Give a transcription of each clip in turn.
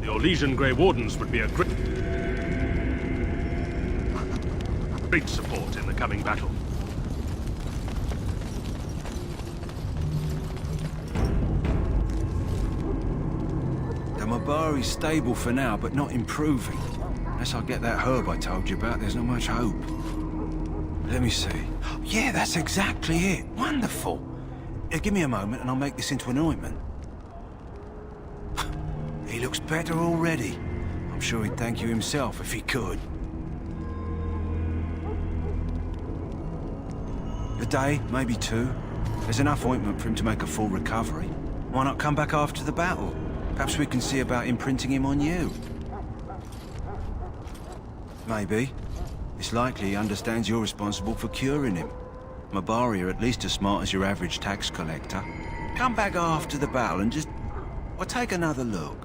Your Legion Grey Wardens would be a great support in the coming battle. The Mabari's stable for now, but not improving. Unless I get that herb I told you about, there's not much hope. Let me see. Yeah, that's exactly it. Wonderful. Give me a moment and I'll make this into an ointment. He looks better already. I'm sure he'd thank you himself if he could. A day, maybe two. There's enough ointment for him to make a full recovery. Why not come back after the battle? Perhaps we can see about imprinting him on you. Maybe. It's likely he understands you're responsible for curing him. Mabari are at least as smart as your average tax collector. Come back after the battle and just... well, take another look.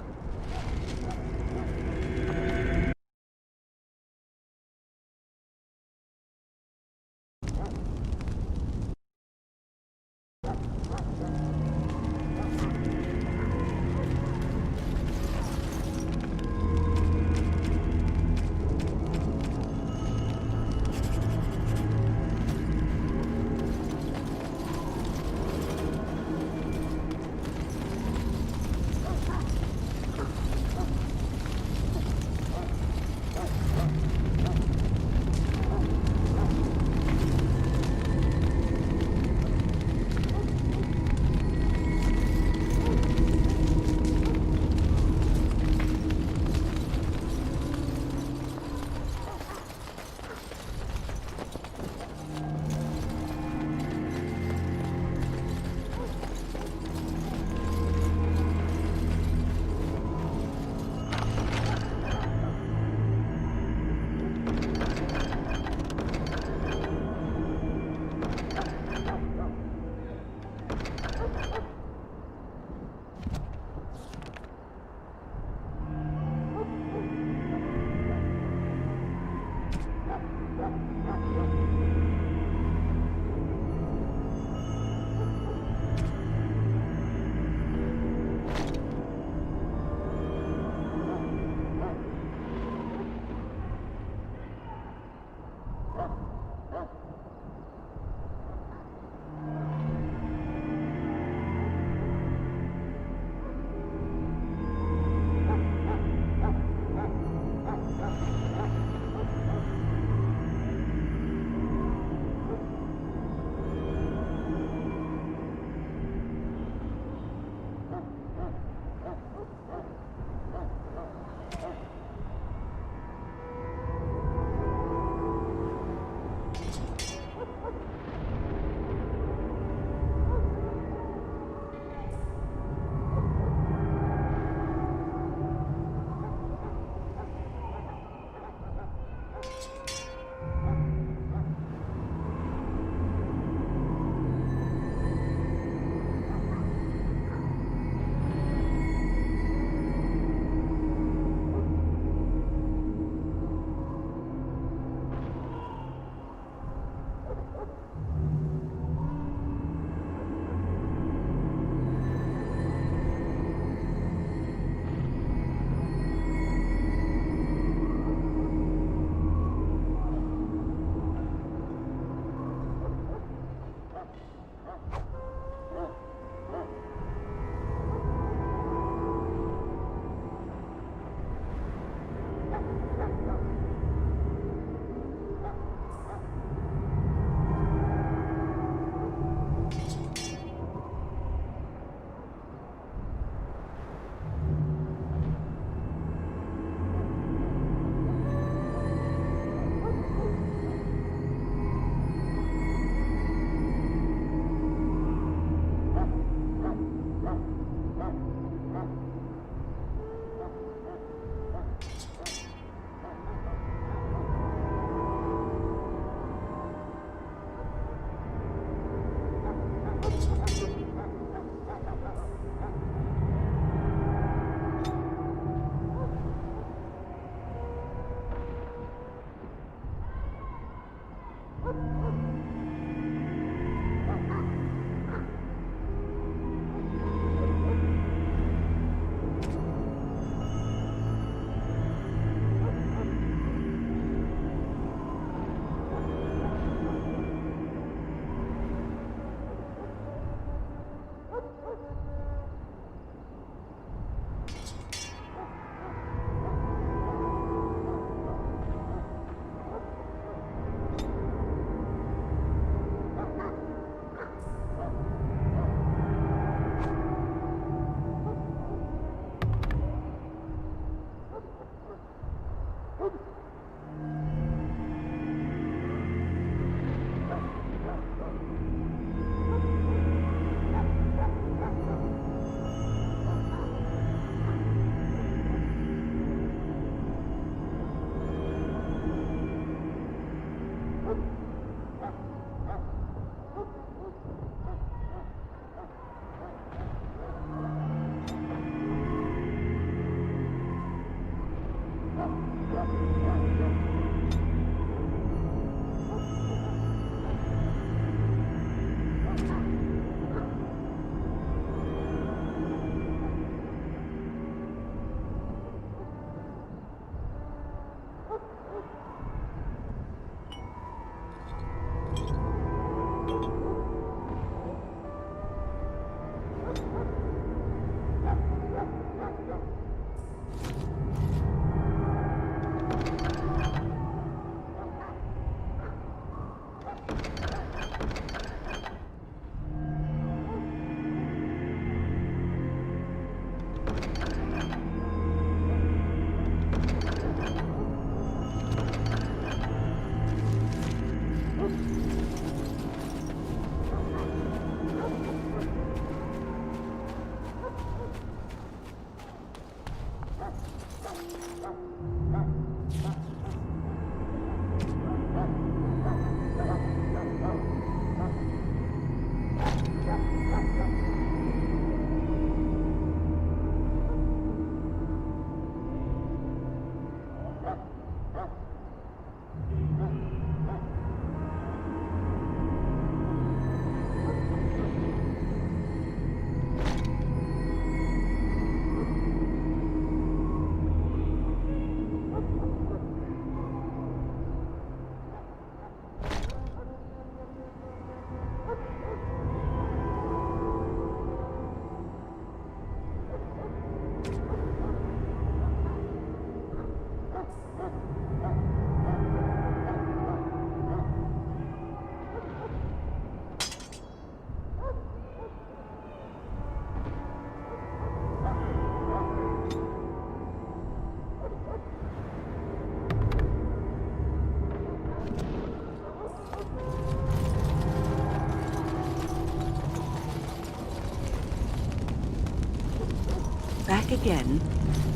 Back again?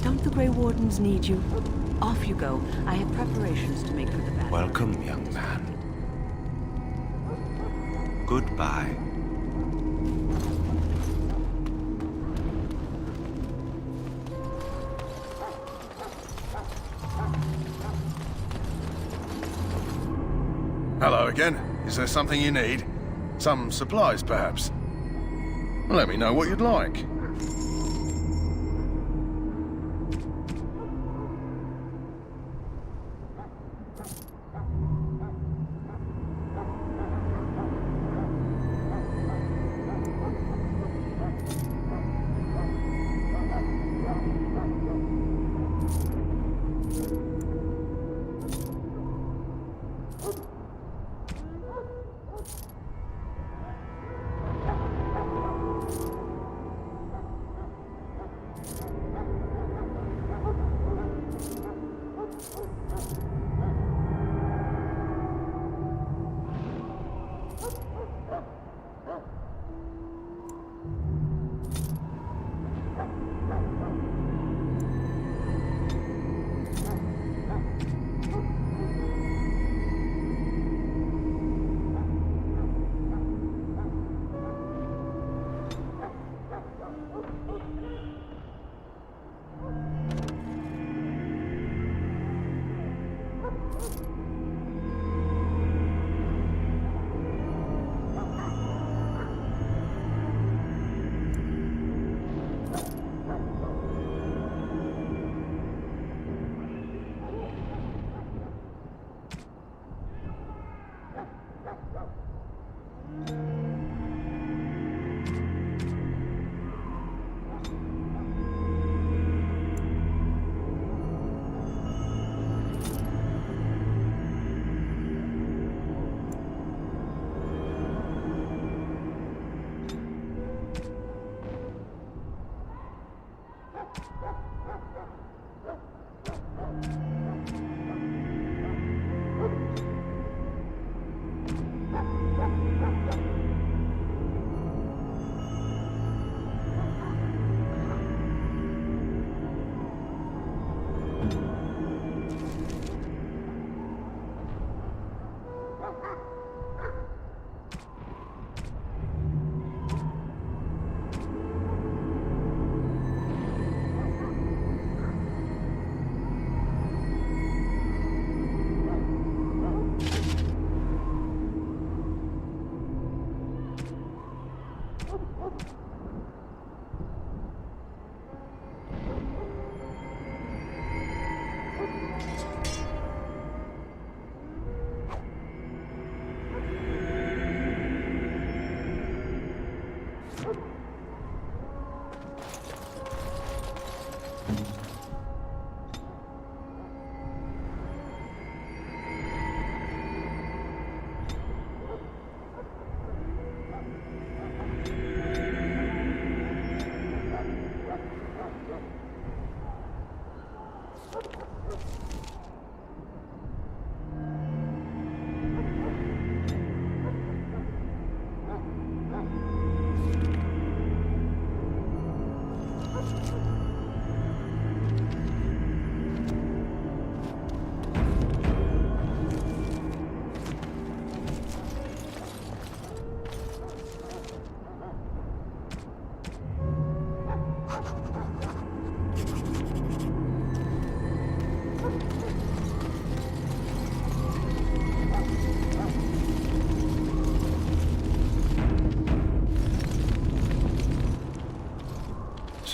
Don't the Grey Wardens need you? Off you go. I have preparations to make for the battle. Welcome, young man. Goodbye. Hello again. Is there something you need? Some supplies, perhaps? Let me know what you'd like.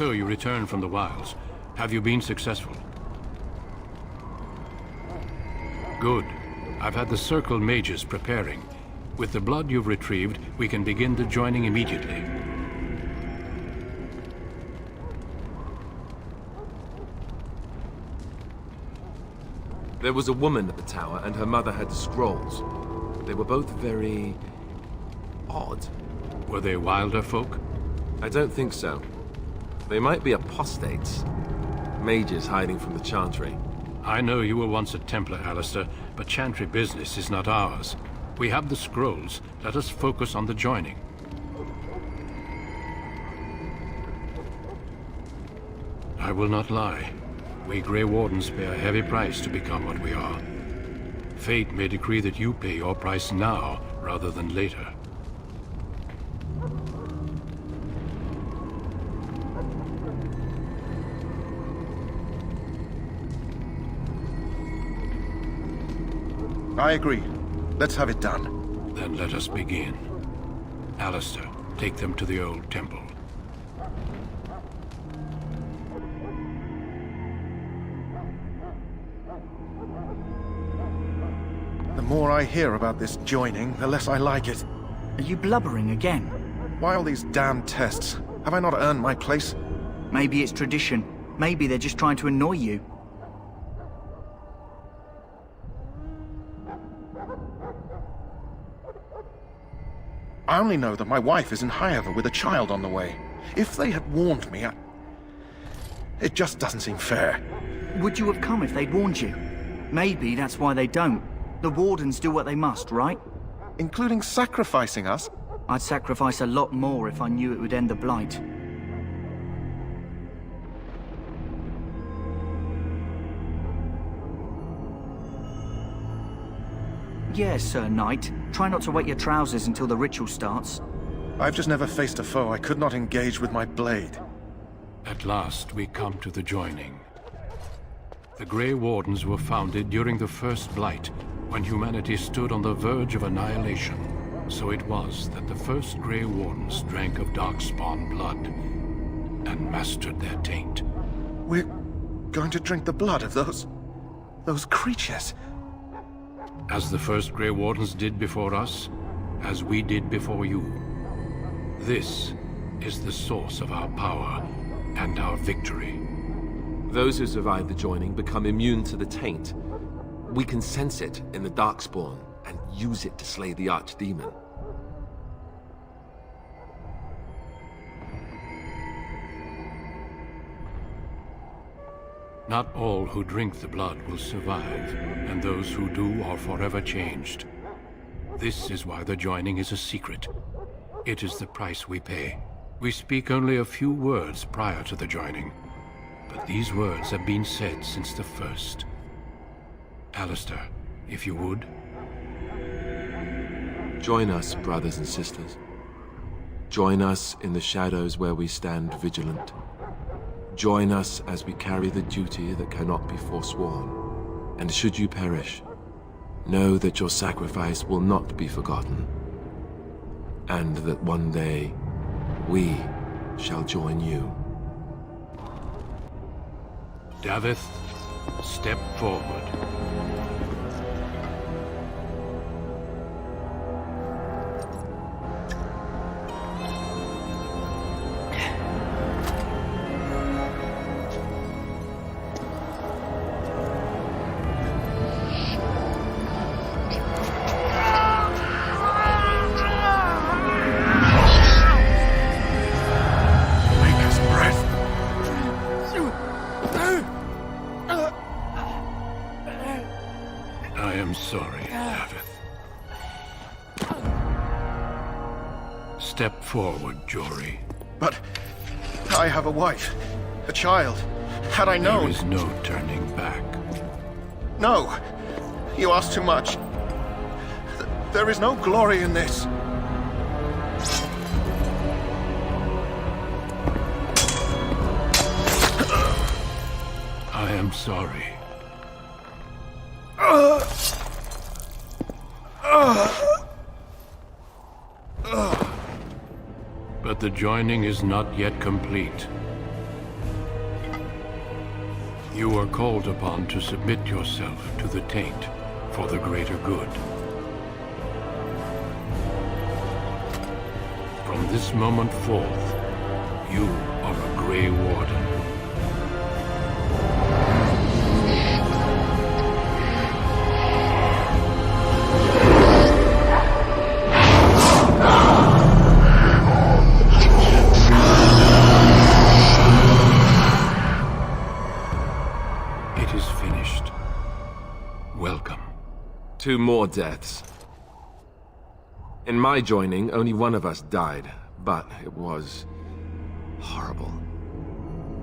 So you returned from the wilds. Have you been successful? Good. I've had the Circle mages preparing. With the blood you've retrieved, we can begin the joining immediately. There was a woman at the tower, and her mother had scrolls. They were both very... odd. Were they wilder folk? I don't think so. They might be apostates. Mages hiding from the Chantry. I know you were once a Templar, Alistair, but Chantry business is not ours. We have the scrolls. Let us focus on the joining. I will not lie. We Grey Wardens pay a heavy price to become what we are. Fate may decree that you pay your price now, rather than later. I agree. Let's have it done. Then let us begin. Alistair, take them to the old temple. The more I hear about this joining, the less I like it. Are you blubbering again? Why all these damn tests? Have I not earned my place? Maybe it's tradition. Maybe they're just trying to annoy you. I only know that my wife is in Highover with a child on the way. If they had warned me, it just doesn't seem fair. Would you have come if they'd warned you? Maybe that's why they don't. The Wardens do what they must, right? Including sacrificing us? I'd sacrifice a lot more if I knew it would end the Blight. Yes, Sir Knight. Try not to wet your trousers until the ritual starts. I've just never faced a foe I could not engage with my blade. At last, we come to the joining. The Grey Wardens were founded during the First Blight, when humanity stood on the verge of annihilation. So it was that the first Grey Wardens drank of Darkspawn blood and mastered their taint. We're going to drink the blood of those creatures. As the first Grey Wardens did before us, as we did before you. This is the source of our power and our victory. Those who survive the joining become immune to the taint. We can sense it in the Darkspawn and use it to slay the Archdemon. Not all who drink the blood will survive, and those who do are forever changed. This is why the joining is a secret. It is the price we pay. We speak only a few words prior to the joining, but these words have been said since the first. Alistair, if you would. Join us, brothers and sisters. Join us in the shadows where we stand vigilant. Join us as we carry the duty that cannot be forsworn. And should you perish, know that your sacrifice will not be forgotten. And that one day, we shall join you. Davith, step forward. I am sorry, Davith. Step forward, Jory. But I have a wife, a child. Had I known... There is no turning back. No! You ask too much. There is no glory in this. I am sorry. But the joining is not yet complete. You are called upon to submit yourself to the taint for the greater good. From this moment forth, you are a Grey Warden. It is finished. Welcome. 2 more deaths. In my joining, only one of us died, but it was horrible.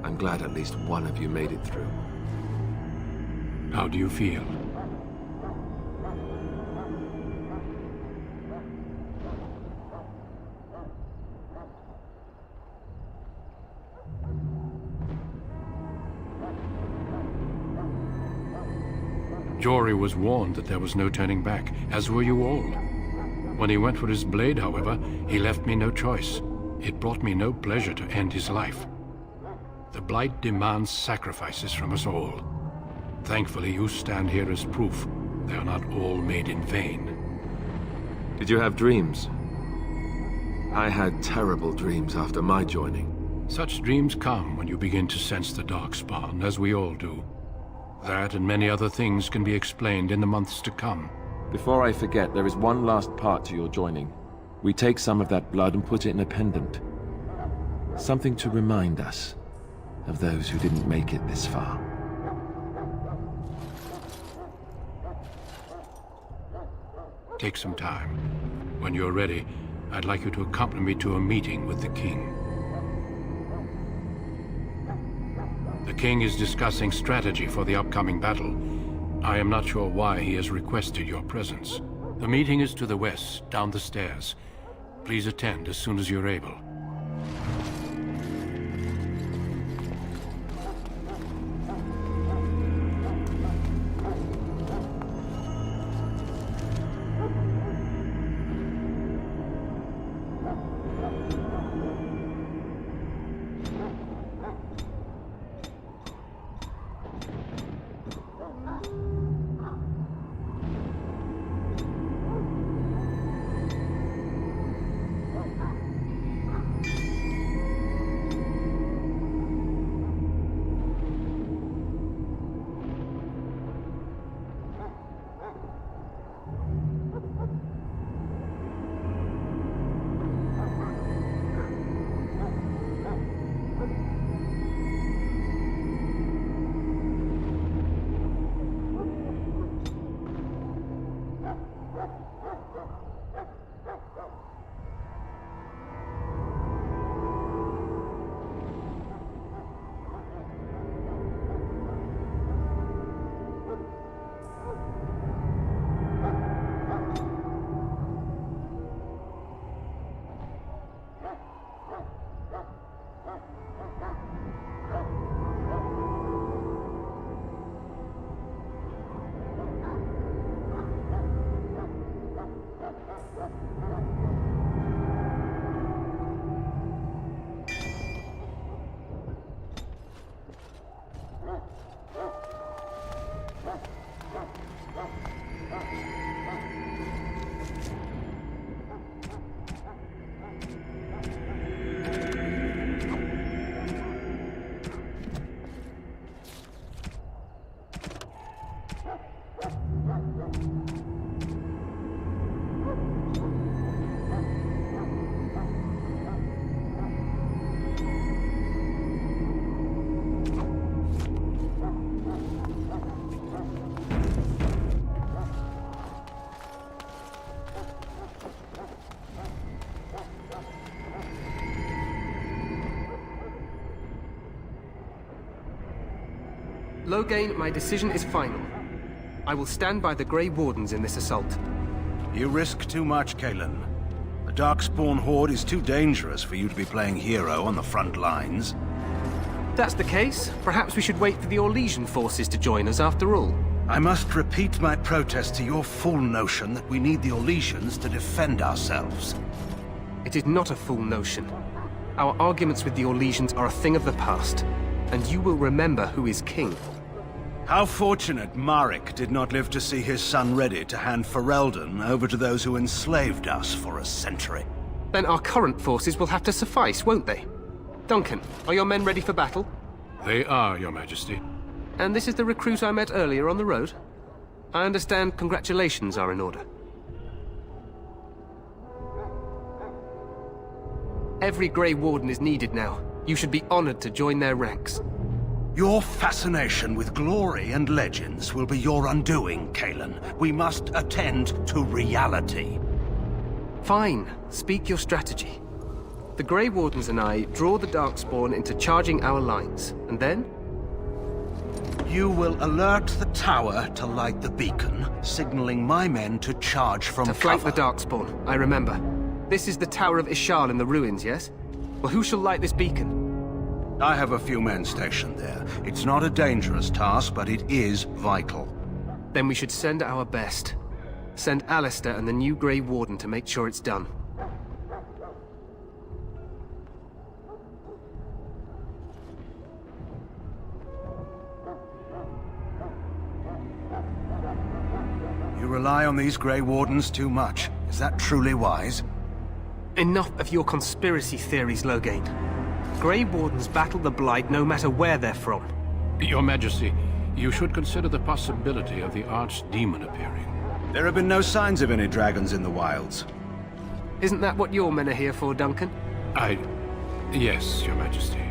I'm glad at least one of you made it through. How do you feel? Jory was warned that there was no turning back, as were you all. When he went for his blade, however, he left me no choice. It brought me no pleasure to end his life. The Blight demands sacrifices from us all. Thankfully, you stand here as proof they are not all made in vain. Did you have dreams? I had terrible dreams after my joining. Such dreams come when you begin to sense the Darkspawn, as we all do. That and many other things can be explained in the months to come. Before I forget, there is one last part to your joining. We take some of that blood and put it in a pendant. Something to remind us of those who didn't make it this far. Take some time. When you're ready, I'd like you to accompany me to a meeting with the King. The King is discussing strategy for the upcoming battle. I am not sure why he has requested your presence. The meeting is to the west, down the stairs. Please attend as soon as you're able. Loghain, my decision is final. I will stand by the Grey Wardens in this assault. You risk too much, Kalen. The Darkspawn Horde is too dangerous for you to be playing hero on the front lines. If that's the case, perhaps we should wait for the Orlesian forces to join us after all. I must repeat my protest to your fool notion that we need the Orlesians to defend ourselves. It is not a fool notion. Our arguments with the Orlesians are a thing of the past, and you will remember who is king. How fortunate Marek did not live to see his son ready to hand Ferelden over to those who enslaved us for a century. Then our current forces will have to suffice, won't they? Duncan, are your men ready for battle? They are, Your Majesty. And this is the recruit I met earlier on the road? I understand congratulations are in order. Every Grey Warden is needed now. You should be honored to join their ranks. Your fascination with glory and legends will be your undoing, Kalen. We must attend to reality. Fine. Speak your strategy. The Grey Wardens and I draw the Darkspawn into charging our lines, and then? You will alert the tower to light the beacon, signaling my men to charge from To flank cover. the Darkspawn, I remember. This is the Tower of Ishal in the ruins, yes? Well, who shall light this beacon? I have a few men stationed there. It's not a dangerous task, but it is vital. Then we should send our best. Send Alistair and the new Grey Warden to make sure it's done. You rely on these Grey Wardens too much. Is that truly wise? Enough of your conspiracy theories, Loghain. Grey Wardens battle the Blight no matter where they're from. Your Majesty, you should consider the possibility of the Archdemon appearing. There have been no signs of any dragons in the wilds. Isn't that what your men are here for, Duncan? Yes, Your Majesty.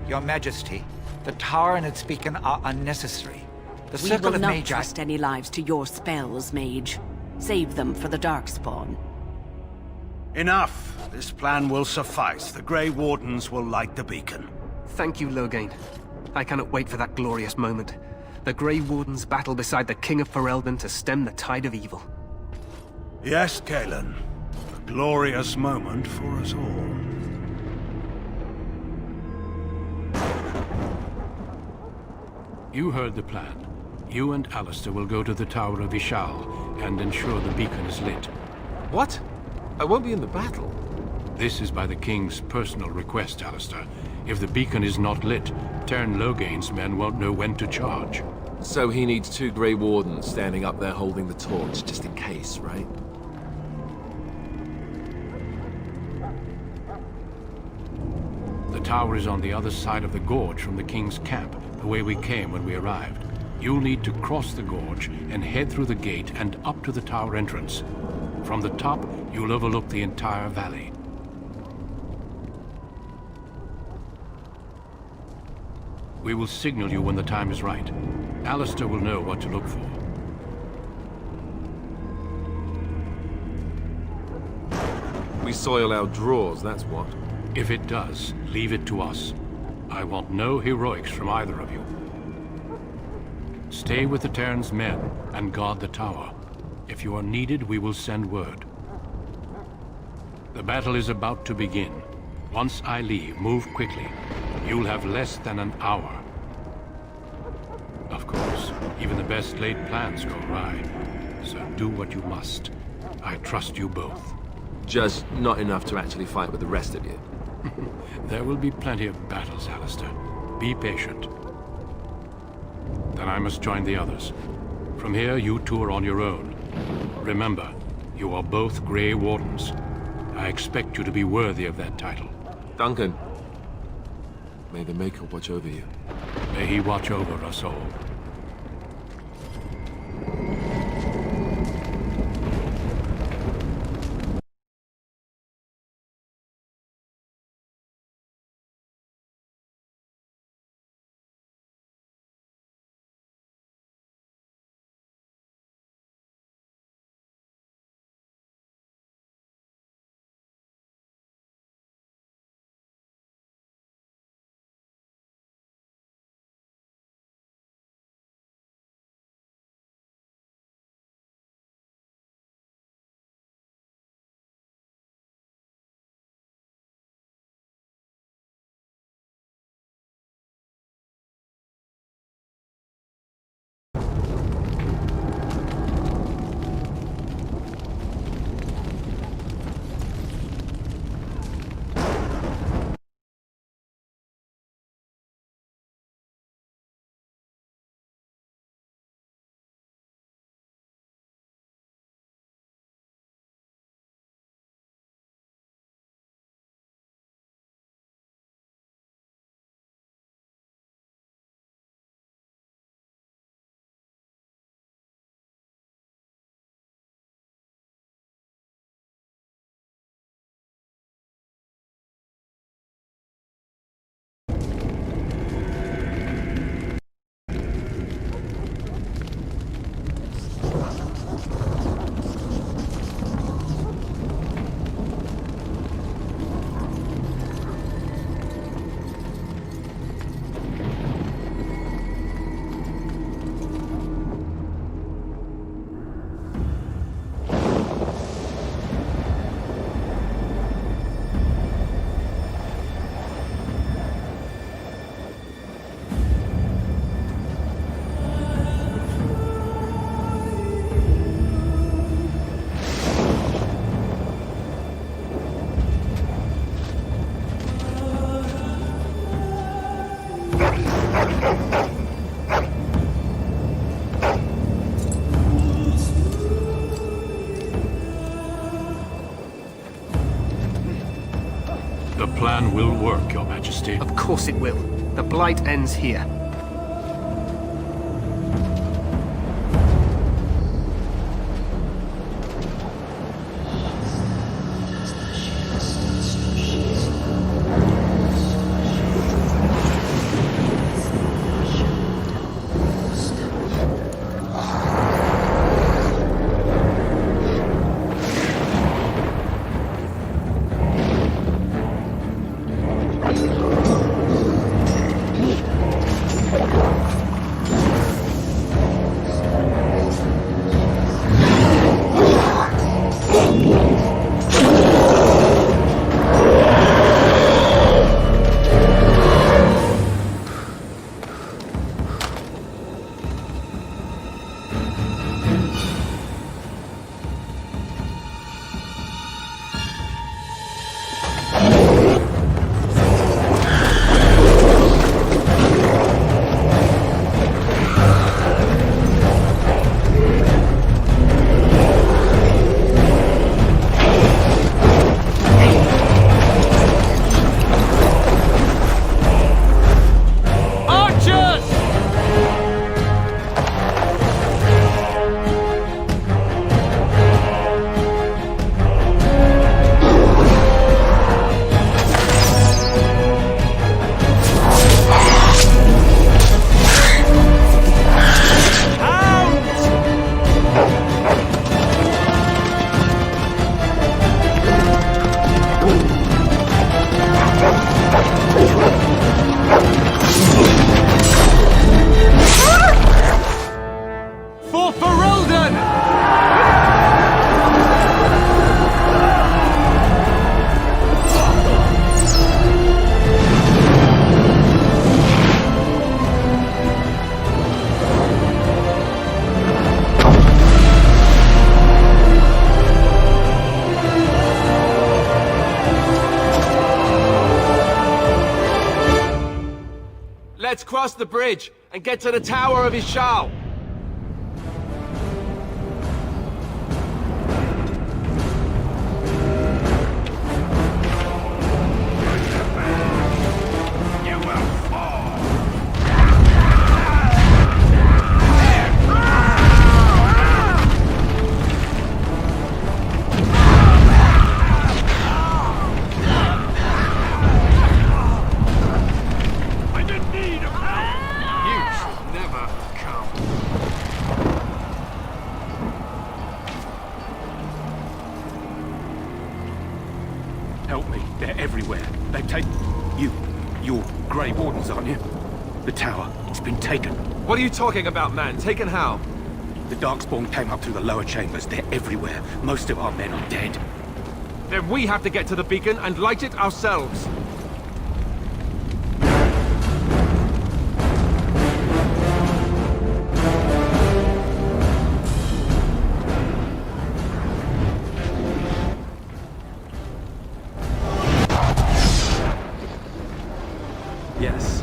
Your Majesty, the tower and its beacon are unnecessary. The We circle will of not mage... trust any lives to your spells, mage. Save them for the Darkspawn. Enough! This plan will suffice. The Grey Wardens will light the beacon. Thank you, Loghain. I cannot wait for that glorious moment. The Grey Wardens battle beside the King of Ferelden to stem the tide of evil. Yes, Kalen. A glorious moment for us all. You heard the plan. You and Alistair will go to the Tower of Ishal and ensure the beacon is lit. What? I won't be in the battle. This is by the King's personal request, Alistair. If the beacon is not lit, Tern Loghain's men won't know when to charge. So he needs 2 Grey Wardens standing up there holding the torch, just in case, right? The tower is on the other side of the gorge from the King's camp, the way we came when we arrived. You'll need to cross the gorge and head through the gate and up to the tower entrance. From the top, you'll overlook the entire valley. We will signal you when the time is right. Alistair will know what to look for. We soil our drawers, that's what. If it does, leave it to us. I want no heroics from either of you. Stay with the Terran's men and guard the tower. If you are needed, we will send word. The battle is about to begin. Once I leave, move quickly. You'll have less than an hour. Of course, even the best laid plans go awry. So do what you must. I trust you both. Just not enough to actually fight with the rest of you. There will be plenty of battles, Alistair. Be patient. Then I must join the others. From here, you two are on your own. Remember, you are both Grey Wardens. I expect you to be worthy of that title. Duncan, may the Maker watch over you. May he watch over us all. work, Your Majesty. Of course it will. The Blight ends here. Let's cross the bridge and get to the Tower of Ishal. Help me. They're everywhere. They've taken... You're Grey Wardens, aren't you? The tower. It's been taken. What are you talking about, man? Taken how? The Darkspawn came up through the lower chambers. They're everywhere. Most of our men are dead. Then we have to get to the beacon and light it ourselves. Yes.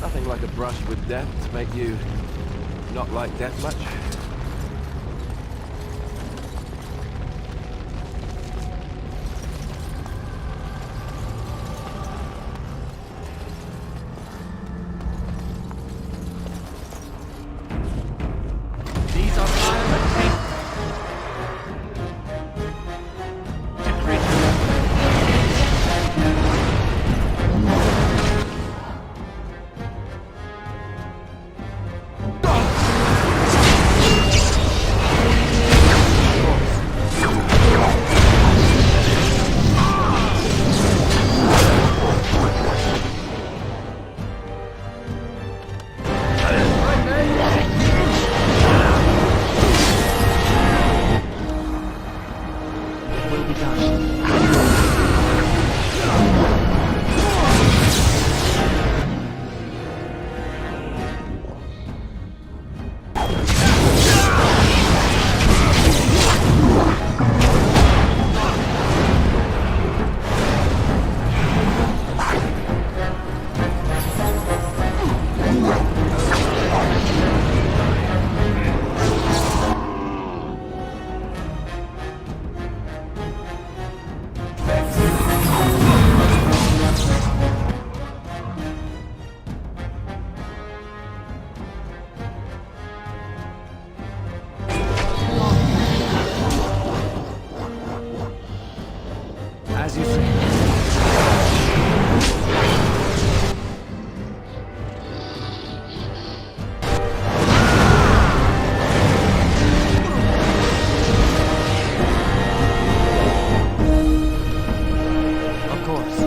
Nothing like a brush with death to make you not like death much. These are violent things. As you say. Of course.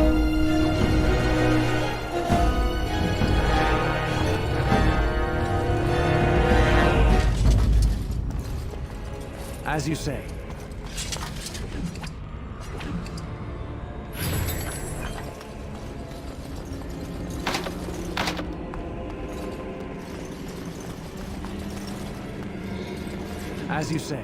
As you say. As you say.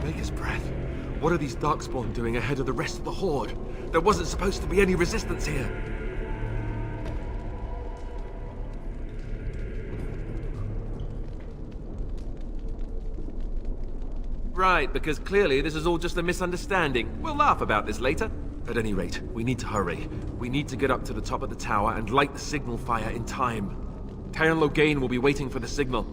Maker's breath. What are these Darkspawn doing ahead of the rest of the Horde? There wasn't supposed to be any resistance here. Right, because clearly this is all just a misunderstanding. We'll laugh about this later. At any rate, we need to hurry. We need to get up to the top of the tower and light the signal fire in time. Taron Loghain will be waiting for the signal.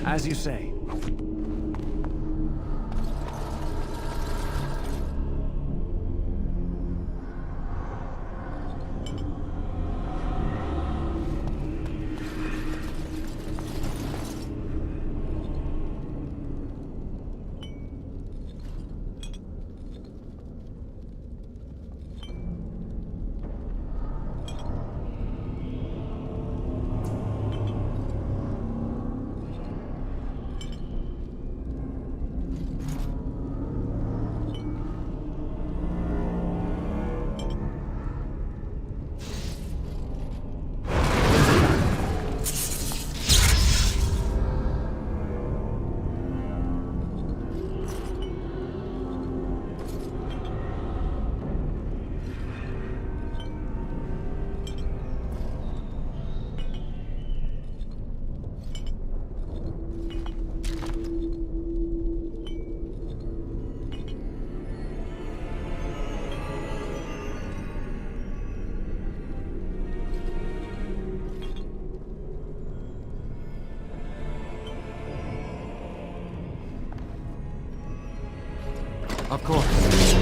As you say. Of course.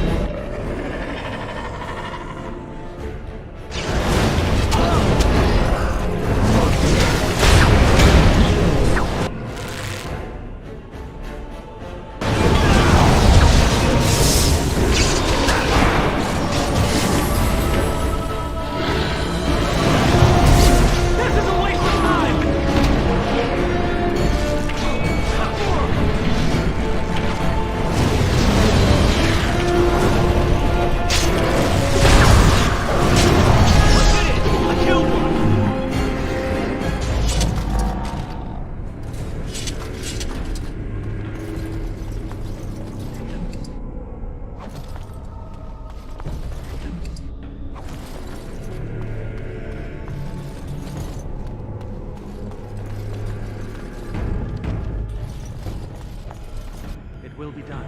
Will be done.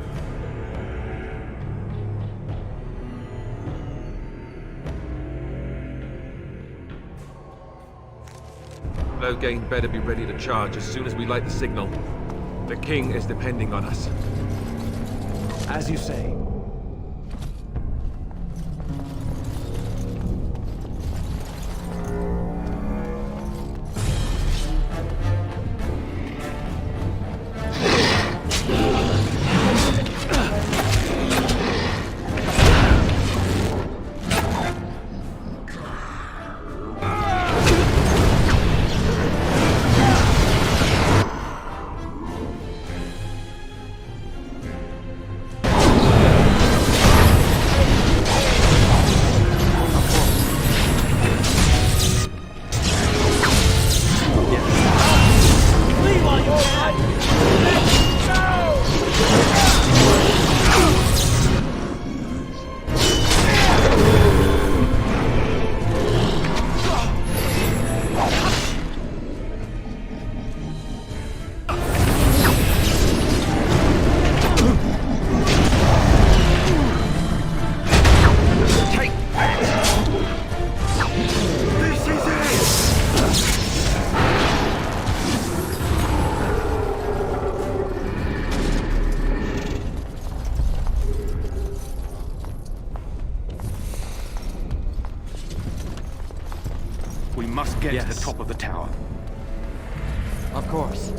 Loghain better be ready to charge as soon as we light the signal. The king is depending on us. As you say. We must get to the top of the tower. Of course.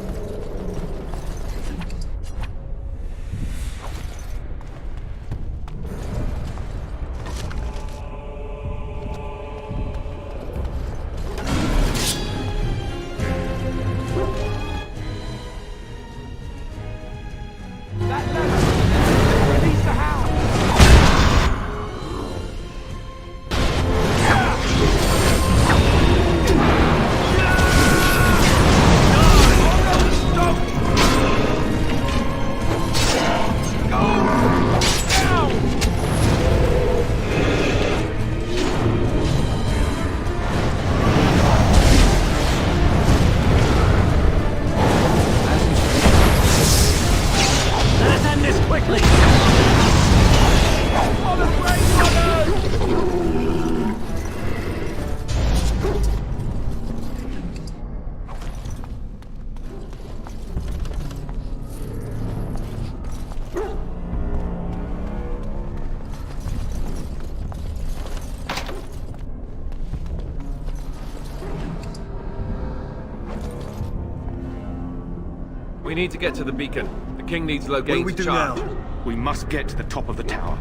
We need to get to the beacon. The king needs Loghain What do we to do charge. now? We must get to the top of the tower.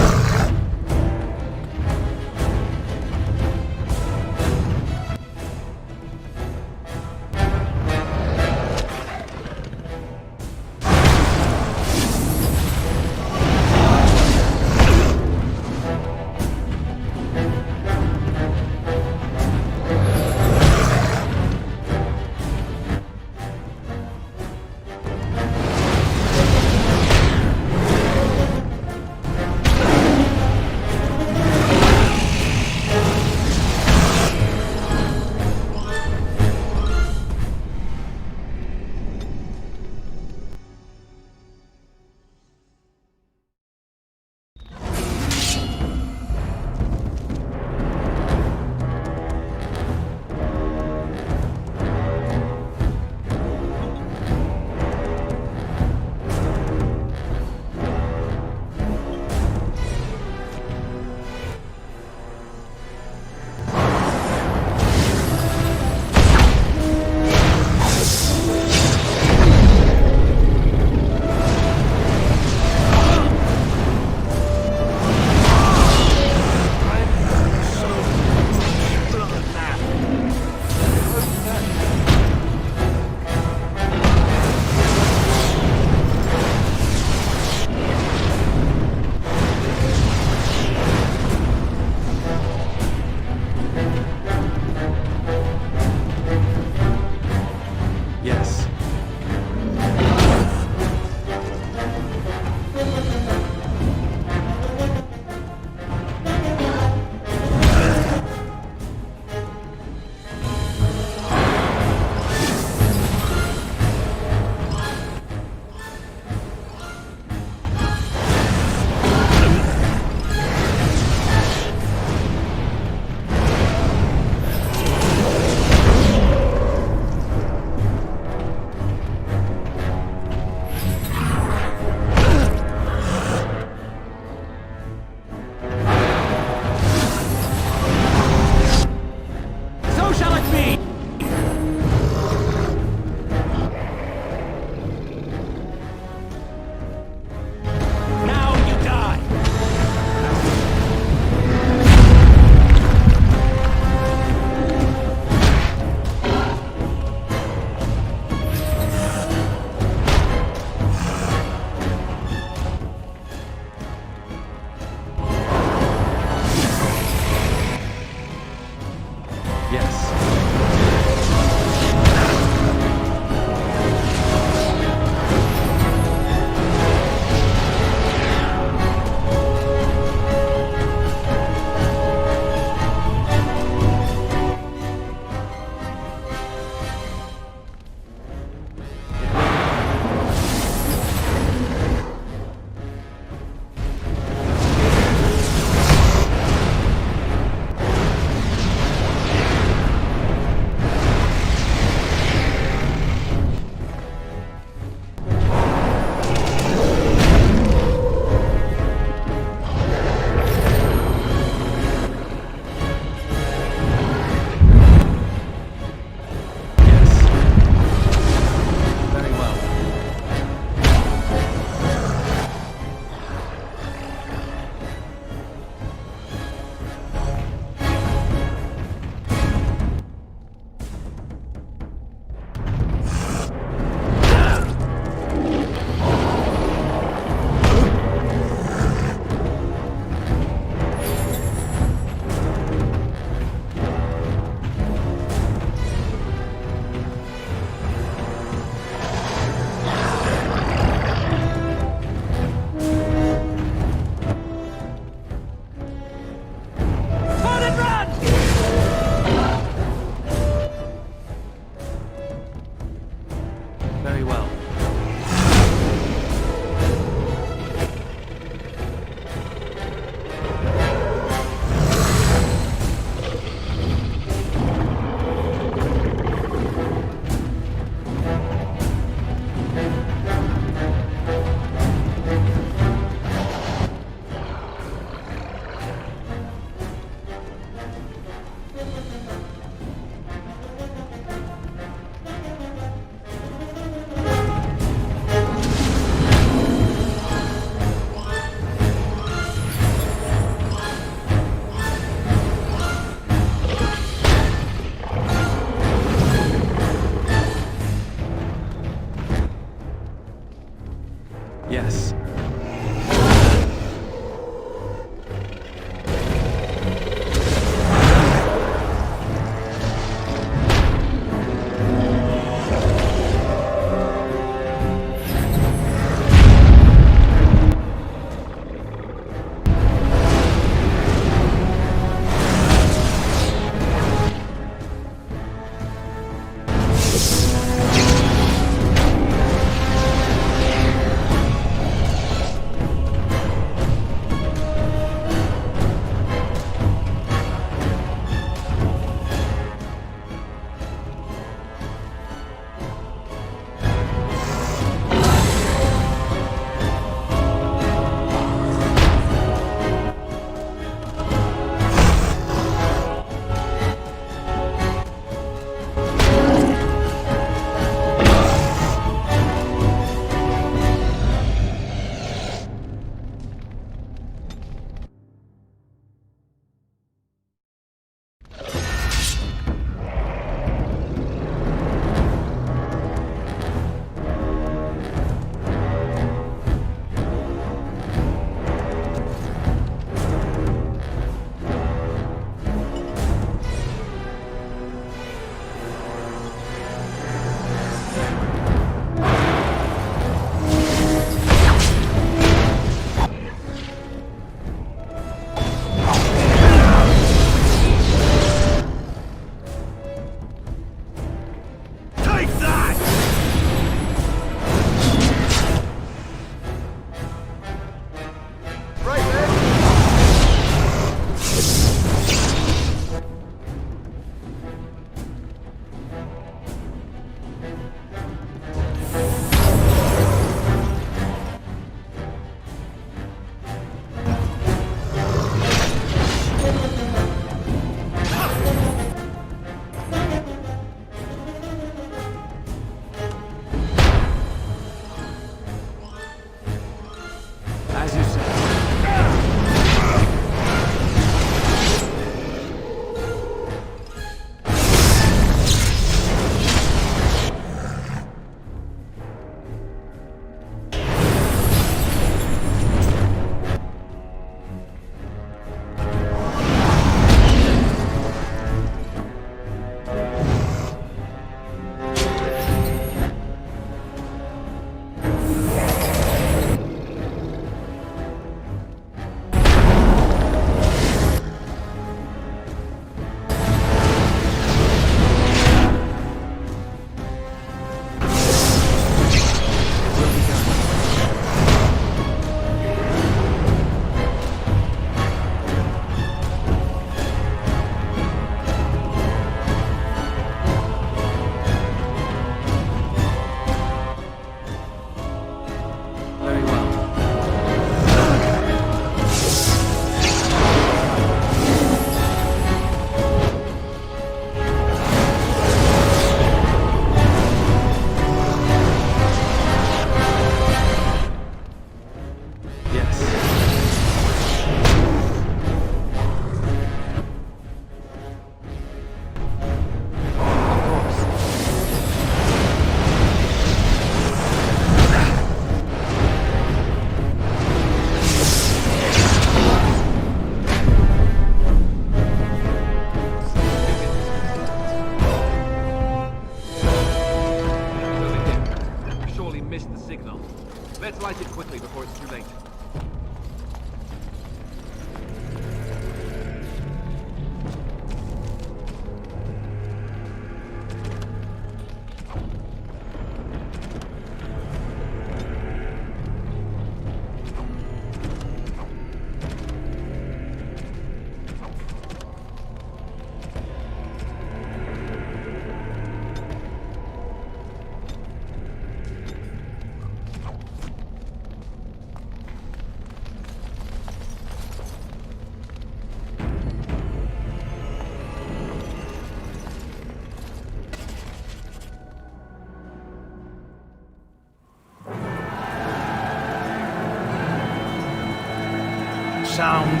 sound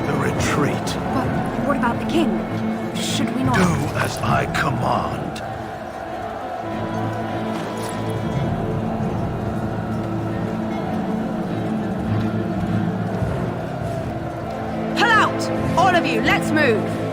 the retreat. But what about the king? Should we not... Do as I command. Pull out! All of you, let's move!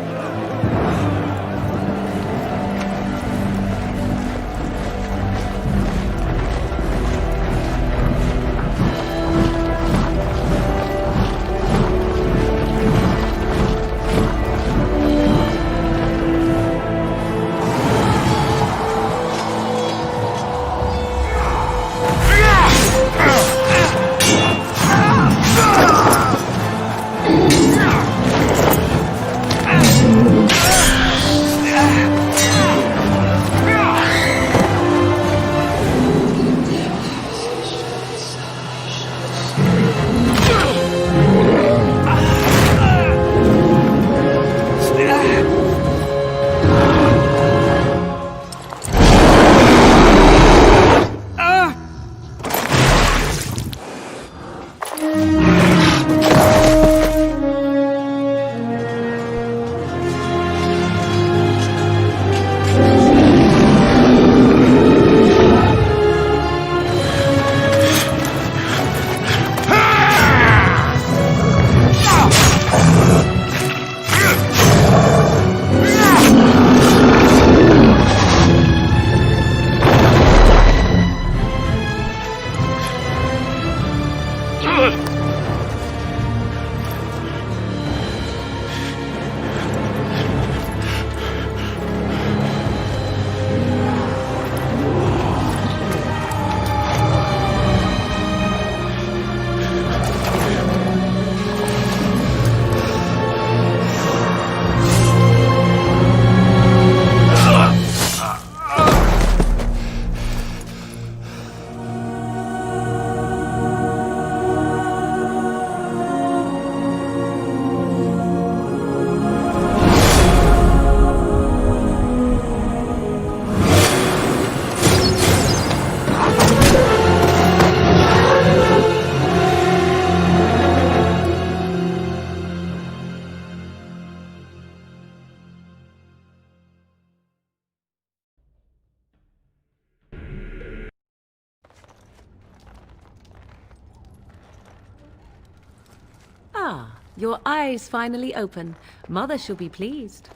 Ah, your eyes finally open. Mother shall be pleased.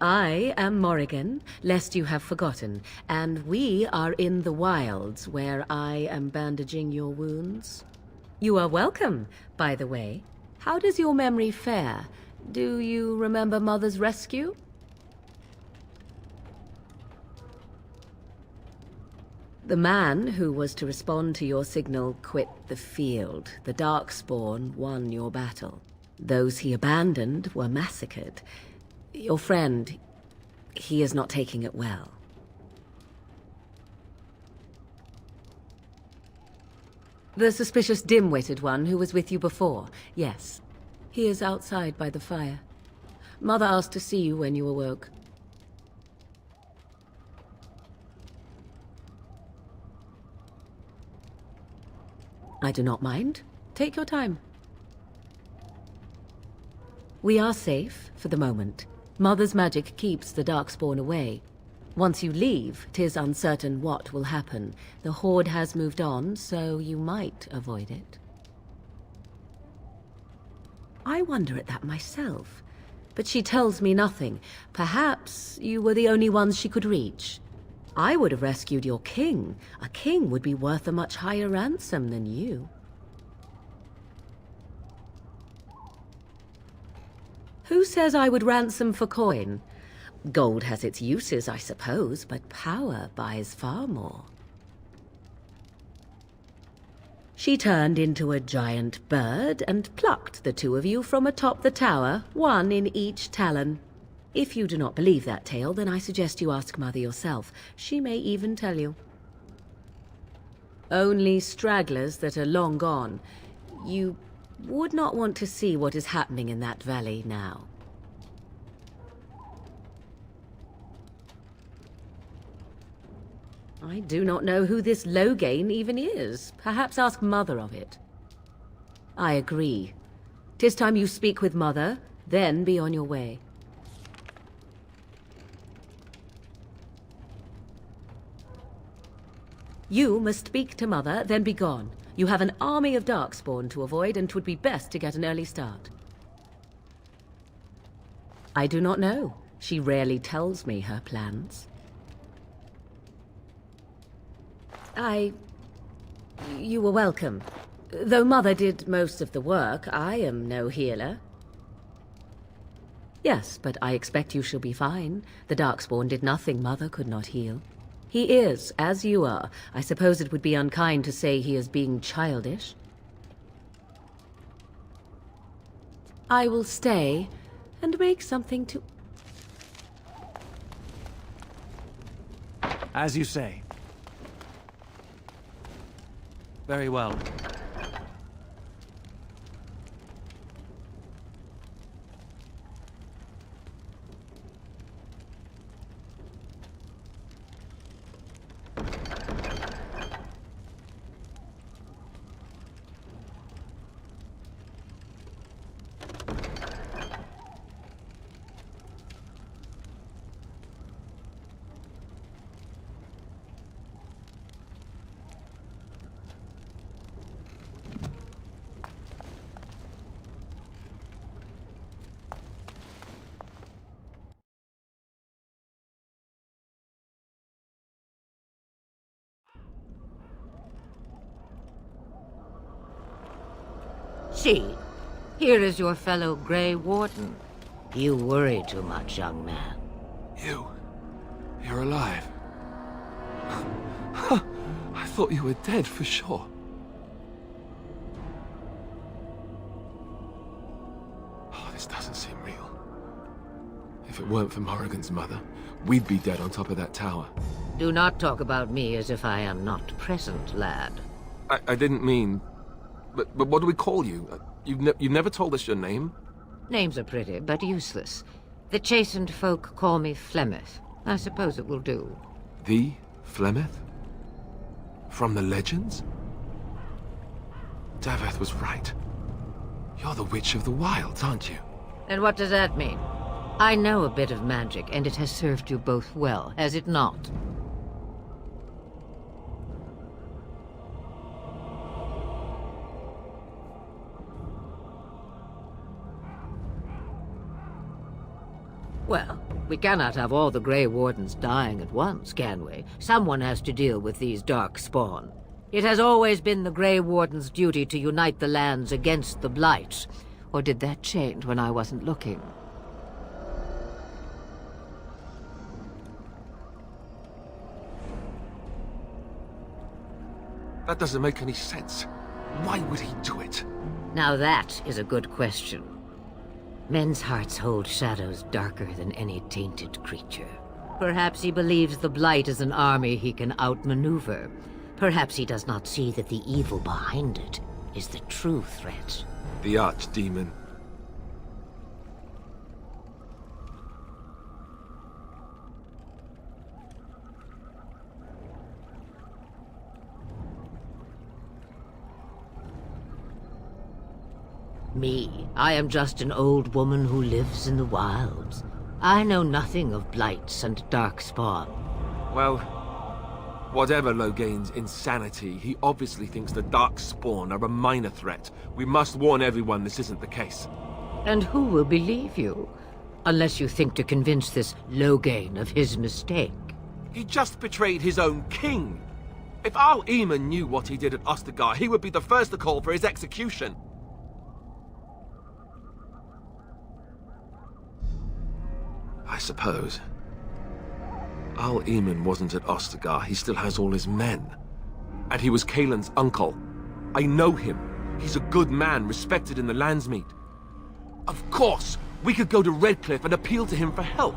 I am Morrigan, lest you have forgotten, and we are in the wilds where I am bandaging your wounds. You are welcome, by the way. How does your memory fare? Do you remember Mother's rescue? The man who was to respond to your signal quit the field. The Darkspawn won your battle. Those he abandoned were massacred. Your friend, he is not taking it well. The suspicious dim-witted one who was with you before, yes. He is outside by the fire. Mother asked to see you when you awoke. I do not mind. Take your time. We are safe, for the moment. Mother's magic keeps the Darkspawn away. Once you leave, 'tis uncertain what will happen. The Horde has moved on, so you might avoid it. I wonder at that myself. But she tells me nothing. Perhaps you were the only ones she could reach. I would have rescued your king. A king would be worth a much higher ransom than you. Who says I would ransom for coin? Gold has its uses, I suppose, but power buys far more. She turned into a giant bird and plucked the two of you from atop the tower, one in each talon. If you do not believe that tale, then I suggest you ask Mother yourself. She may even tell you. Only stragglers that are long gone. You would not want to see what is happening in that valley now. I do not know who this Loghain even is. Perhaps ask Mother of it. I agree. 'Tis time you speak with Mother, then be on your way. You must speak to Mother, then be gone. You have an army of Darkspawn to avoid, and 'twould be best to get an early start. I do not know. She rarely tells me her plans. You were welcome. Though Mother did most of the work, I am no healer. Yes, but I expect you shall be fine. The Darkspawn did nothing Mother could not heal. He is, as you are. I suppose it would be unkind to say he is being childish. I will stay and make something to... As you say. Very well. See, here is your fellow Grey Warden. You worry too much, young man. You're alive. I thought you were dead for sure. Oh, this doesn't seem real. If it weren't for Morrigan's mother, we'd be dead on top of that tower. Do not talk about me as if I am not present, lad. I didn't mean... But what do we call you? You've never told us your name? Names are pretty, but useless. The chastened folk call me Flemeth. I suppose it will do. The Flemeth? From the legends? Daveth was right. You're the Witch of the Wilds, aren't you? And what does that mean? I know a bit of magic, and it has served you both well, has it not? Well, we cannot have all the Grey Wardens dying at once, can we? Someone has to deal with these dark spawn. It has always been the Grey Warden's duty to unite the lands against the Blight. Or did that change when I wasn't looking? That doesn't make any sense. Why would he do it? Now that is a good question. Men's hearts hold shadows darker than any tainted creature. Perhaps he believes the Blight is an army he can outmaneuver. Perhaps he does not see that the evil behind it is the true threat. The Archdemon. Me, I am just an old woman who lives in the wilds. I know nothing of blights and darkspawn. Well, whatever Loghain's insanity, he obviously thinks the Darkspawn are a minor threat. We must warn everyone this isn't the case. And who will believe you? Unless you think to convince this Loghain of his mistake. He just betrayed his own king. If our Eamon knew what he did at Ostagar, he would be the first to call for his execution. I suppose. Al Eamon wasn't at Ostagar. He still has all his men. And he was Kaelin's uncle. I know him. He's a good man, respected in the Landsmeet. Of course, we could go to Redcliffe and appeal to him for help.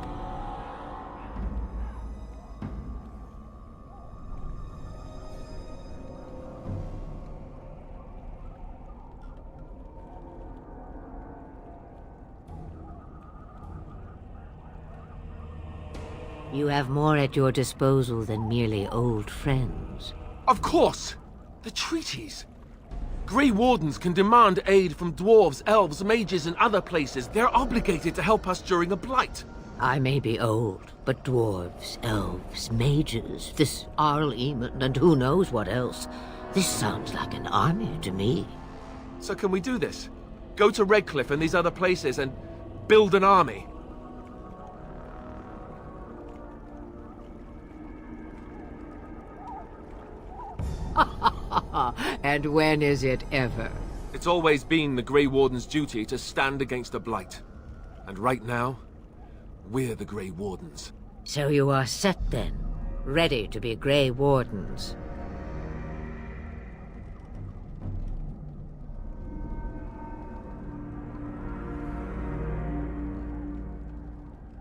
You have more at your disposal than merely old friends. Of course! The treaties! Grey Wardens can demand aid from dwarves, elves, mages, and other places. They're obligated to help us during a blight. I may be old, but dwarves, elves, mages, this Arl Eamon, and who knows what else. This sounds like an army to me. So can we do this? Go to Redcliffe and these other places and build an army? And when is it ever? It's always been the Grey Warden's duty to stand against a blight. And right now, we're the Grey Wardens. So you are set then, ready to be Grey Wardens.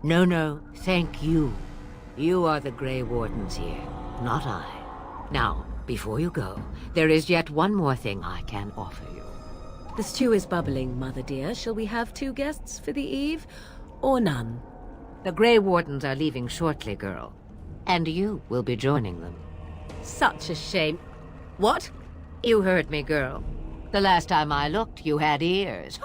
No, thank you. You are the Grey Wardens here, not I. Now, before you go, there is yet one more thing I can offer you. The stew is bubbling, Mother dear. Shall we have 2 guests for the eve, or none? The Grey Wardens are leaving shortly, girl. And you will be joining them. Such a shame. What? You heard me, girl. The last time I looked, you had ears.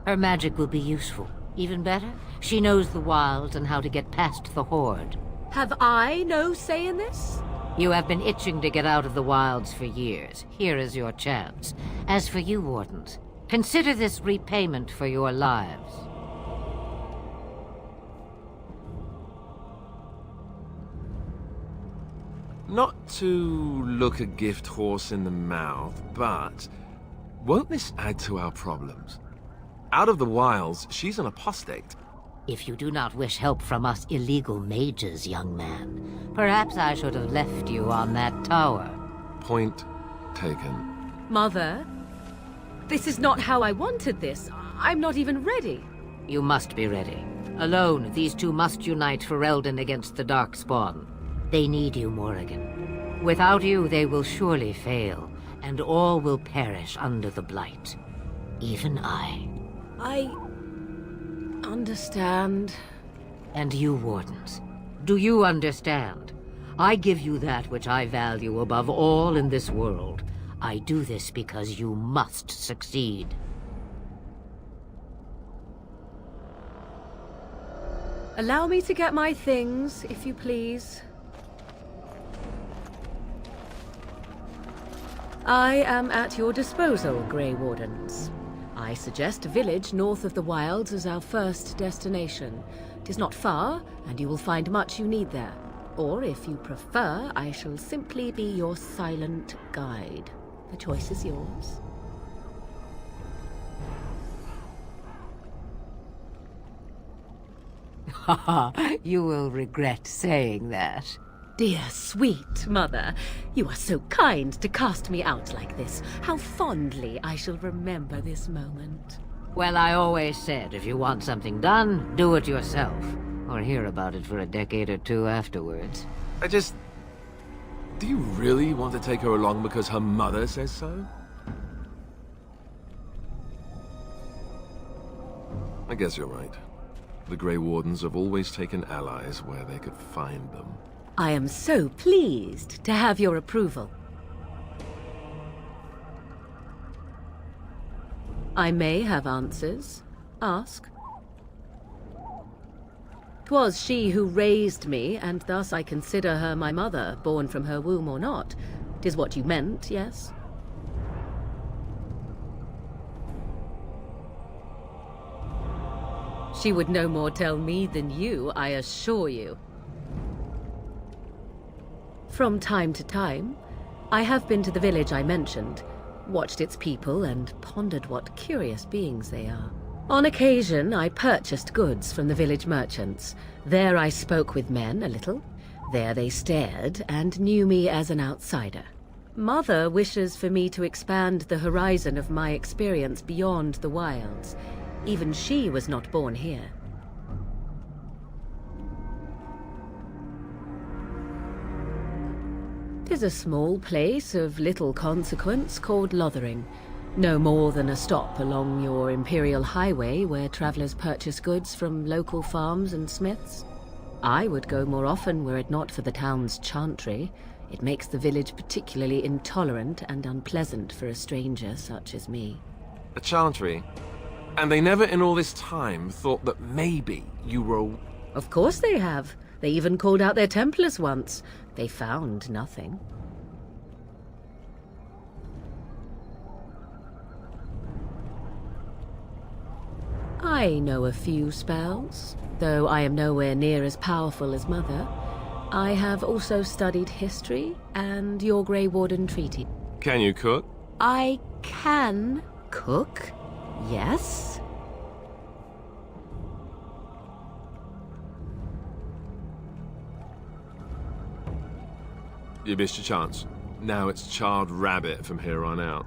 Her magic will be useful. Even better, she knows the wilds and how to get past the Horde. Have I no say in this? You have been itching to get out of the wilds for years. Here is your chance. As for you, Wardens, consider this repayment for your lives. Not to look a gift horse in the mouth, but won't this add to our problems? Out of the wilds, she's an apostate. If you do not wish help from us illegal mages, young man, perhaps I should have left you on that tower. Point taken. Mother, this is not how I wanted this. I'm not even ready. You must be ready. Alone, these two must unite Ferelden against the Darkspawn. They need you, Morrigan. Without you, they will surely fail, and all will perish under the Blight. Even I. I understand. And you, Wardens, do you understand? I give you that which I value above all in this world. I do this because you must succeed. Allow me to get my things, if you please. I am at your disposal, Grey Wardens. I suggest a village north of the wilds as our first destination. It is not far, and you will find much you need there. Or, if you prefer, I shall simply be your silent guide. The choice is yours. You will regret saying that. Dear, sweet mother, you are so kind to cast me out like this. How fondly I shall remember this moment. Well, I always said, if you want something done, do it yourself. Or hear about it for a decade or two afterwards. Do you really want to take her along because her mother says so? I guess you're right. The Grey Wardens have always taken allies where they could find them. I am so pleased to have your approval. I may have answers. Ask. 'Twas she who raised me, and thus I consider her my mother, born from her womb or not. 'Tis what you meant, yes? She would no more tell me than you, I assure you. From time to time, I have been to the village I mentioned, watched its people, and pondered what curious beings they are. On occasion, I purchased goods from the village merchants. There I spoke with men a little. There they stared and knew me as an outsider. Mother wishes for me to expand the horizon of my experience beyond the wilds. Even she was not born here. 'Tis a small place of little consequence called Lothering. No more than a stop along your Imperial Highway where travelers purchase goods from local farms and smiths. I would go more often were it not for the town's chantry. It makes the village particularly intolerant and unpleasant for a stranger such as me. A chantry? And they never in all this time thought that maybe you were... Of course they have. They even called out their Templars once. They found nothing. I know a few spells, though I am nowhere near as powerful as Mother. I have also studied history and your Grey Warden Treaty. Can you cook? I can cook, yes. You missed your chance. Now it's charred rabbit from here on out.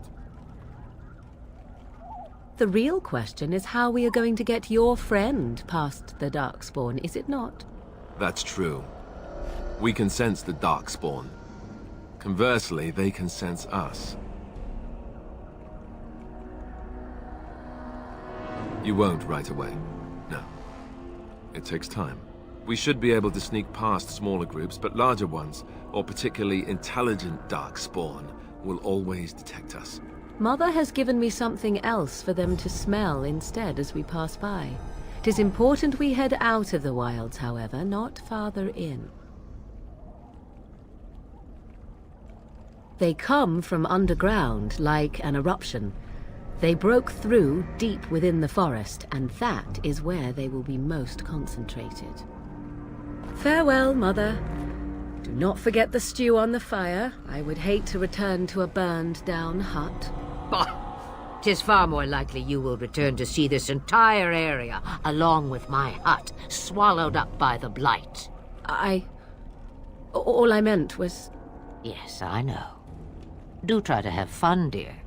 The real question is how we are going to get your friend past the Darkspawn, is it not? That's true. We can sense the Darkspawn. Conversely, they can sense us. You won't right away. No. It takes time. We should be able to sneak past smaller groups, but larger ones, or particularly intelligent Darkspawn, will always detect us. Mother has given me something else for them to smell instead as we pass by. 'Tis important we head out of the wilds, however, not farther in. They come from underground, like an eruption. They broke through deep within the forest, and that is where they will be most concentrated. Farewell, Mother. Do not forget the stew on the fire. I would hate to return to a burned-down hut. Bah! 'Tis far more likely you will return to see this entire area, along with my hut, swallowed up by the blight. All I meant was... Yes, I know. Do try to have fun, dear.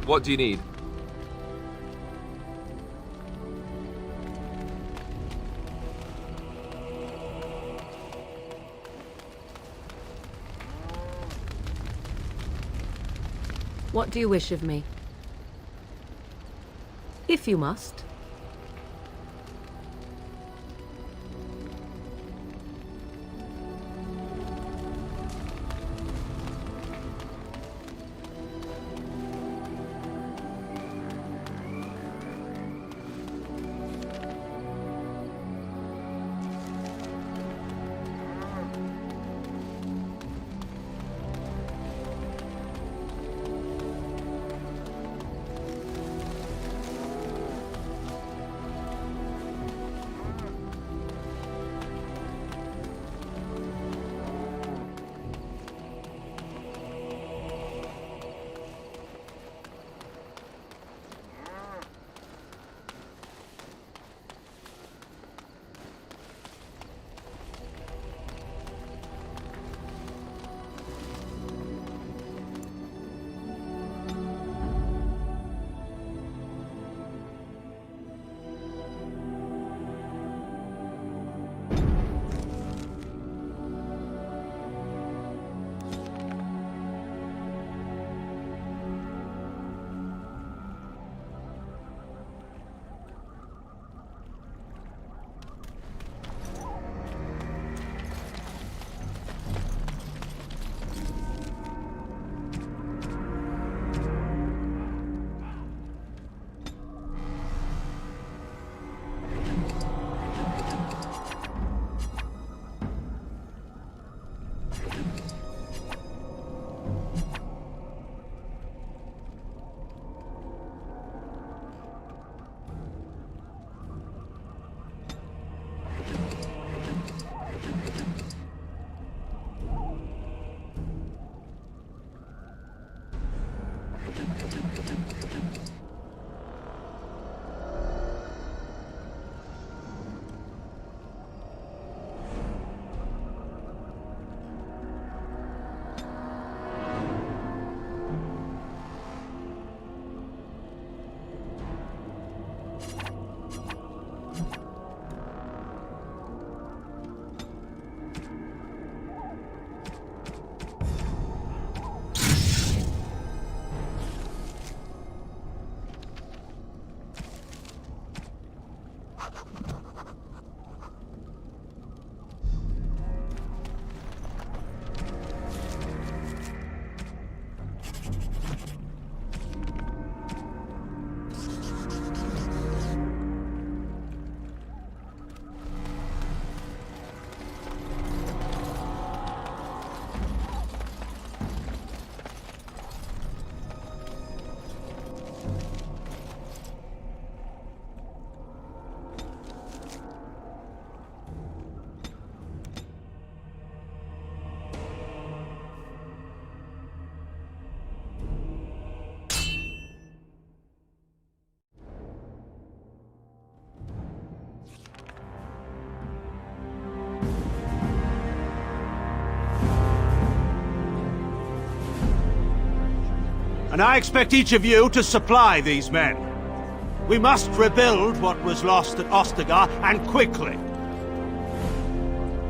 What do you need? What do you wish of me? If you must. And I expect each of you to supply these men. We must rebuild what was lost at Ostagar, and quickly.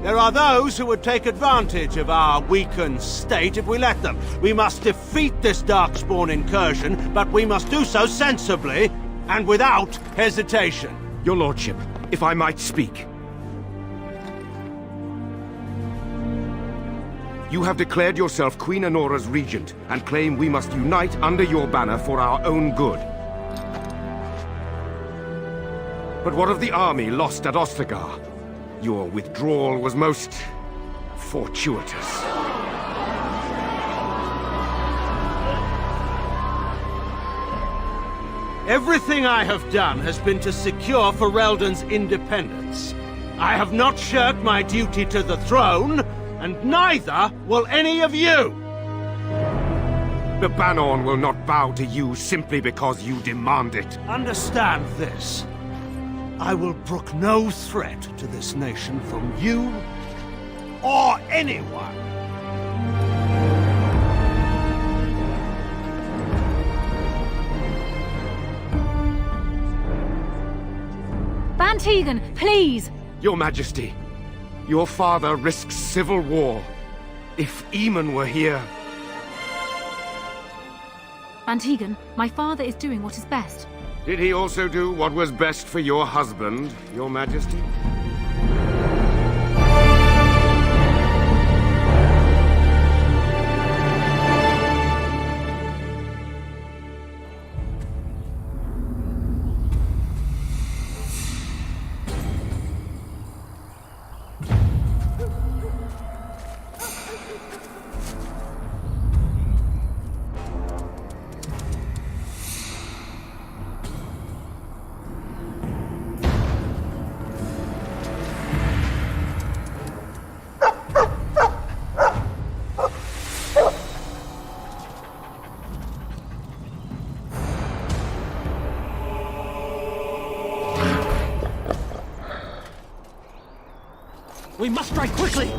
There are those who would take advantage of our weakened state if we let them. We must defeat this Darkspawn incursion, but we must do so sensibly and without hesitation. Your lordship, if I might speak. You have declared yourself Queen Honora's regent, and claim we must unite under your banner for our own good. But what of the army lost at Ostagar? Your withdrawal was most fortuitous. Everything I have done has been to secure Ferelden's independence. I have not shirked my duty to the throne, and neither will any of you! The Banorn will not bow to you simply because you demand it. Understand this. I will brook no threat to this nation from you or anyone. Van Tegan, please! Your Majesty, your father risks civil war. If Eamon were here... Van Tegan, my father is doing what is best. Did he also do what was best for your husband, Your Majesty? We must strike quickly!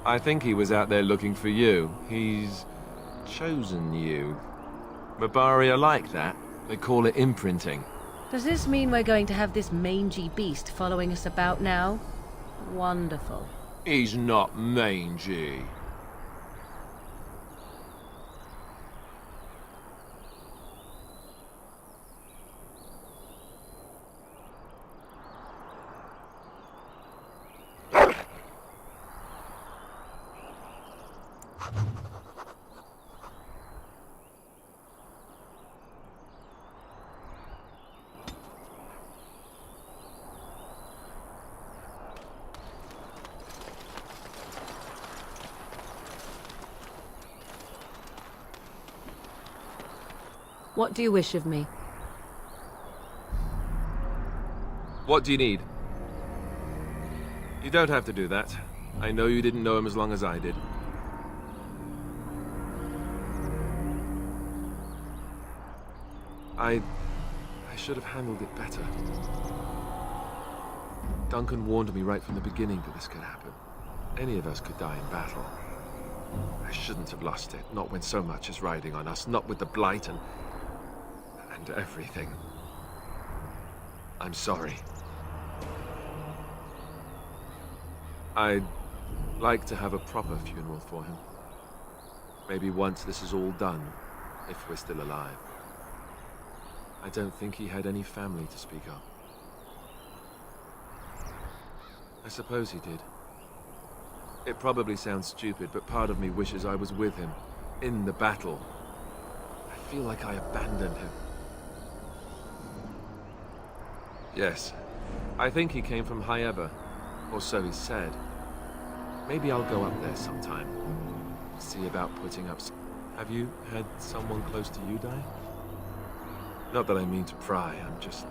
I think he was out there looking for you. He's chosen you. Mabari are like that. They call it imprinting. Does this mean we're going to have this mangy beast following us about now? Wonderful. He's not mangy. What do you wish of me? What do you need? You don't have to do that. I know you didn't know him as long as I did. I should have handled it better. Duncan warned me right from the beginning that this could happen. Any of us could die in battle. I shouldn't have lost it, not when so much is riding on us, not with the Blight and everything. I'm sorry. I'd like to have a proper funeral for him. Maybe once this is all done, if we're still alive. I don't think he had any family to speak of. I suppose he did. It probably sounds stupid, but part of me wishes I was with him, in the battle. I feel like I abandoned him. Yes, I think he came from High-Ever, or so he said. Maybe I'll go up there sometime. See about putting up... Have you had someone close to you die? Not that I mean to pry, I'm just...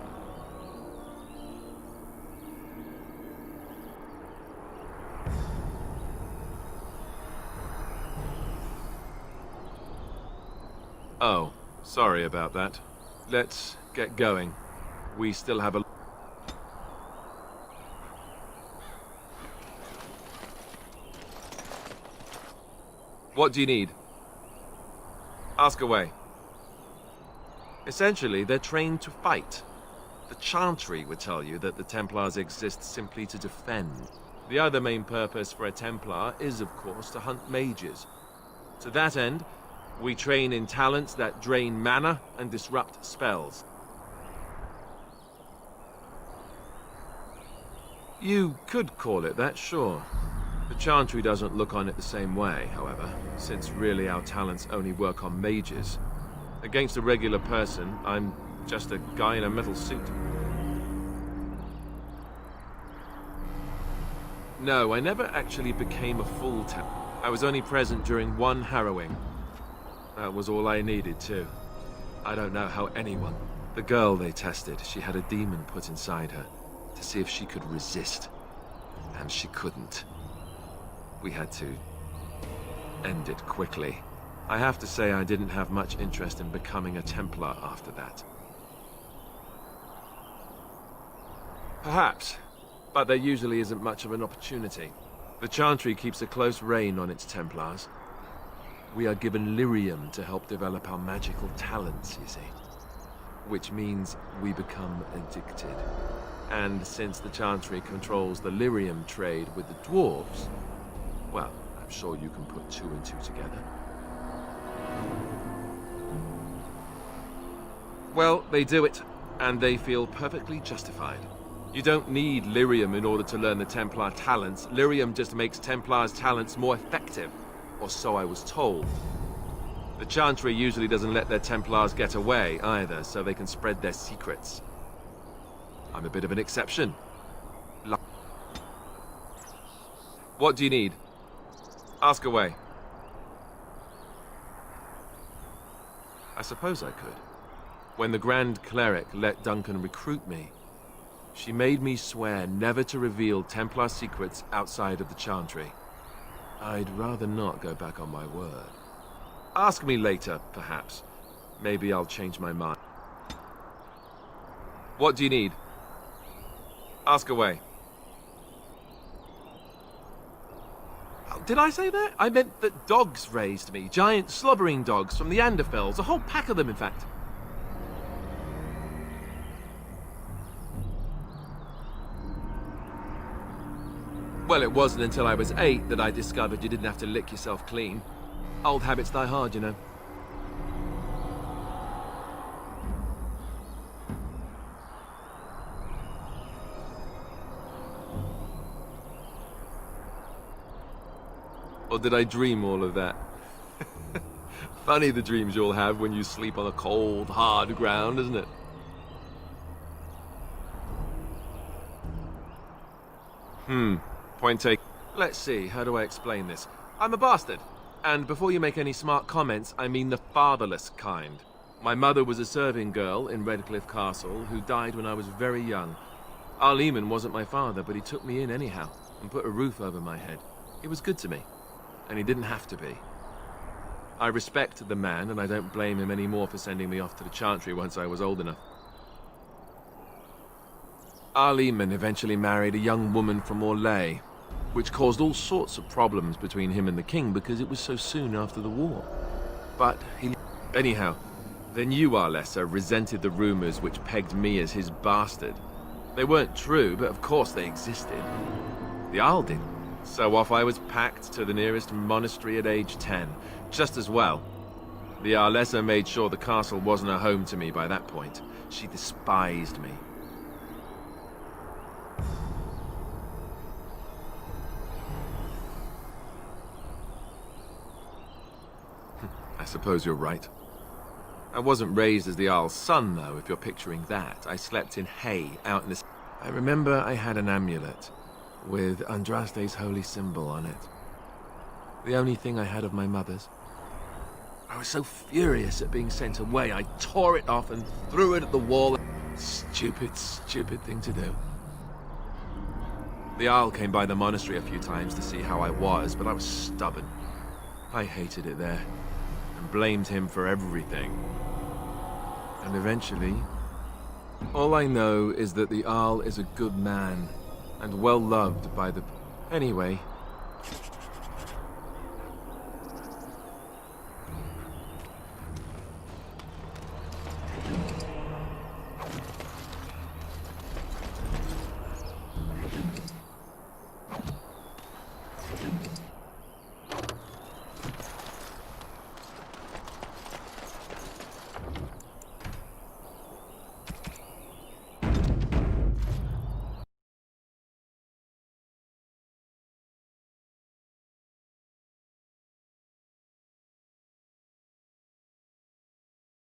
Oh, sorry about that. Let's get going. We still have a... What do you need? Ask away. Essentially, they're trained to fight. The Chantry would tell you that the Templars exist simply to defend. The other main purpose for a Templar is, of course, to hunt mages. To that end, we train in talents that drain mana and disrupt spells. You could call it that, sure. The Chantry doesn't look on it the same way, however, since really our talents only work on mages. Against a regular person, I'm just a guy in a metal suit. No, I never actually became a full Templar. I was only present during one harrowing. That was all I needed, too. I don't know how anyone... The girl they tested, she had a demon put inside her to see if she could resist. And she couldn't. We had to end it quickly. I have to say I didn't have much interest in becoming a Templar after that. Perhaps, but there usually isn't much of an opportunity. The Chantry keeps a close rein on its Templars. We are given lyrium to help develop our magical talents, you see. Which means we become addicted. And since the Chantry controls the lyrium trade with the dwarves, well, I'm sure you can put two and two together. Well, they do it, and they feel perfectly justified. You don't need lyrium in order to learn the Templar talents. Lyrium just makes Templars' talents more effective, or so I was told. The Chantry usually doesn't let their Templars get away either, so they can spread their secrets. I'm a bit of an exception. What do you need? Ask away. I suppose I could. When the Grand Cleric let Duncan recruit me, she made me swear never to reveal Templar secrets outside of the Chantry. I'd rather not go back on my word. Ask me later, perhaps. Maybe I'll change my mind. What do you need? Ask away. Oh, did I say that? I meant that dogs raised me. Giant slobbering dogs from the Anderfells. A whole pack of them, in fact. Well, it wasn't until I was 8 that I discovered you didn't have to lick yourself clean. Old habits die hard, you know. Or did I dream all of that? Funny the dreams you'll have when you sleep on a cold, hard ground, isn't it? Point taken. Let's see, how do I explain this? I'm a bastard. And before you make any smart comments, I mean the fatherless kind. My mother was a serving girl in Redcliffe Castle who died when I was very young. Arleman wasn't my father, but he took me in anyhow and put a roof over my head. He was good to me, and he didn't have to be. I respect the man, and I don't blame him anymore for sending me off to the Chantry once I was old enough. Arleman eventually married a young woman from Orlais, which caused all sorts of problems between him and the king because it was so soon after the war. But he... Anyhow, then you, Arlessa, resented the rumors which pegged me as his bastard. They weren't true, but of course they existed. The Arl did. So off I was packed to the nearest monastery at age 10, just as well. The Arlessa made sure the castle wasn't a home to me by that point. She despised me. I suppose you're right. I wasn't raised as the Arl's son, though, if you're picturing that. I slept in hay out in the... I remember I had an amulet with Andraste's holy symbol on it. The only thing I had of my mother's. I was so furious at being sent away, I tore it off and threw it at the wall. Stupid, stupid thing to do. The Arl came by the monastery a few times to see how I was, but I was stubborn. I hated it there, and blamed him for everything. And eventually, all I know is that the Arl is a good man, and well loved by the... Anyway,